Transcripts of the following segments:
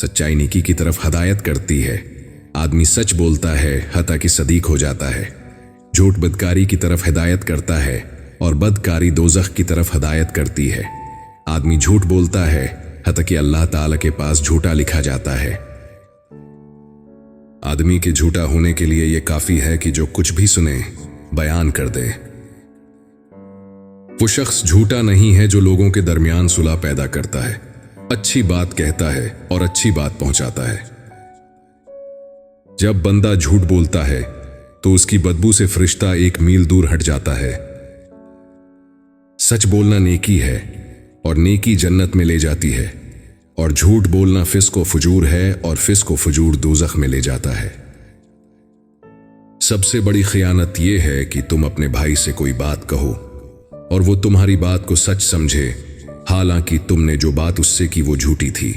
सच्चाई नेकी की तरफ हदायत करती है। आदमी सच बोलता है हत्ता कि सदीक हो जाता है। झूठ बदकारी की तरफ हिदायत करता है और बदकारी दोज़ख की तरफ हदायत करती है। आदमी झूठ बोलता है हत्ता कि अल्लाह ताला के पास झूठा लिखा जाता है। आदमी के झूठा होने के लिए यह काफी है कि जो कुछ भी सुने बयान कर दे। वो शख्स झूठा नहीं है जो लोगों के दरमियान सुलह पैदा करता है, अच्छी बात कहता है और अच्छी बात पहुंचाता है। जब बंदा झूठ बोलता है तो उसकी बदबू से फरिश्ता 1 मील दूर हट जाता है। सच बोलना नेकी है और नेकी जन्नत में ले जाती है, और झूठ बोलना फिस्क व फुजूर है और फिस्क व फुजूर दोज़ख में ले जाता है। सबसे बड़ी खयानत यह है कि तुम अपने भाई से कोई बात कहो और वो तुम्हारी बात को सच समझे, हालांकि तुमने जो बात उससे की वो झूठी थी।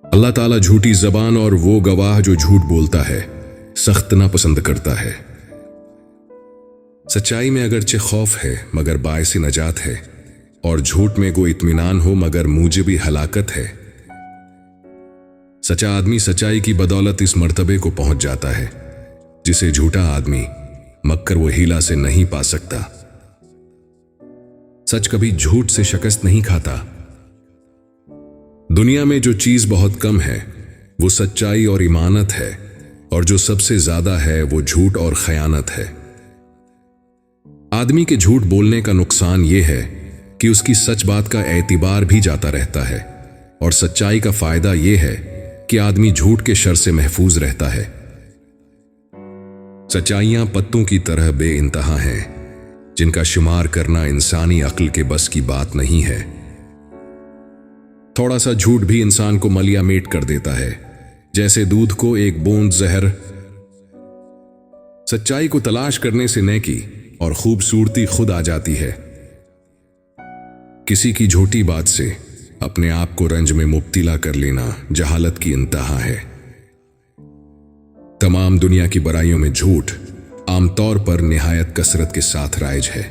अल्लाह ताला झूठी जबान और वो गवाह जो झूठ बोलता है सख्त नापसंद करता है। सच्चाई में अगरचे खौफ है मगर बायस नजात है, और झूठ में गो इत्मीनान हो मगर मूजिबी हलाकत है। सच्चा आदमी सच्चाई की बदौलत इस मर्तबे को पहुंच जाता है जिसे झूठा आदमी मक्कर व हीला से नहीं पा सकता। सच कभी झूठ से शिकस्त नहीं खाता। दुनिया में जो चीज बहुत कम है वो सच्चाई और ईमानत है, और जो सबसे ज्यादा है वो झूठ और खयानत है। आदमी के झूठ बोलने का नुकसान यह है कि उसकी सच बात का एतबार भी जाता रहता है, और सच्चाई का फायदा यह है कि आदमी झूठ के शर से महफूज रहता है। सच्चाइयां पत्तों की तरह बेइंतहा हैं, जिनका शुमार करना इंसानी अक्ल के बस की बात नहीं है। थोड़ा सा झूठ भी इंसान को मलिया मेट कर देता है, जैसे दूध को एक बूंद जहर। सच्चाई को तलाश करने से नेकी और खूबसूरती खुद आ जाती है। किसी की झूठी बात से अपने आप को रंज में मुब्तिला कर लेना जहालत की इंतहा है। तमाम दुनिया की बुराइयों में झूठ आमतौर पर निहायत कसरत के साथ राइज है।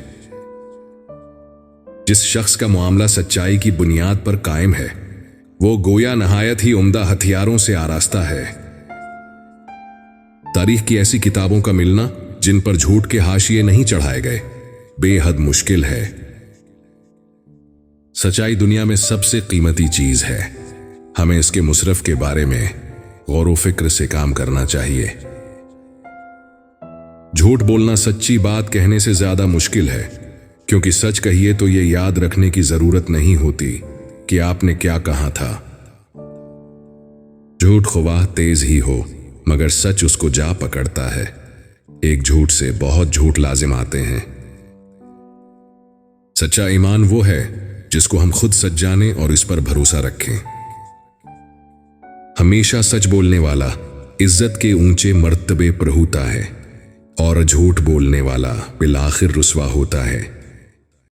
जिस शख्स का मामला सच्चाई की बुनियाद पर कायम है वो गोया नहायत ही उम्दा हथियारों से आरास्ता है। तारीख की ऐसी किताबों का मिलना जिन पर झूठ के हाशिए नहीं चढ़ाए गए बेहद मुश्किल है। सच्चाई दुनिया में सबसे कीमती चीज है। हमें इसके मुसरफ के बारे में गौर व फिक्र से काम करना चाहिए। झूठ बोलना सच्ची बात कहने से ज्यादा मुश्किल है, क्योंकि सच कहिए तो ये याद रखने की जरूरत नहीं होती कि आपने क्या कहा था। झूठ ख्वाह तेज ही हो मगर सच उसको जा पकड़ता है। एक झूठ से बहुत झूठ लाजिम आते हैं। सच्चा ईमान वो है जिसको हम खुद सच जाने और इस पर भरोसा रखें। हमेशा सच बोलने वाला इज्जत के ऊंचे मर्तबे पर होता है, और झूठ बोलने वाला बिलाखिर रुस्वा होता है।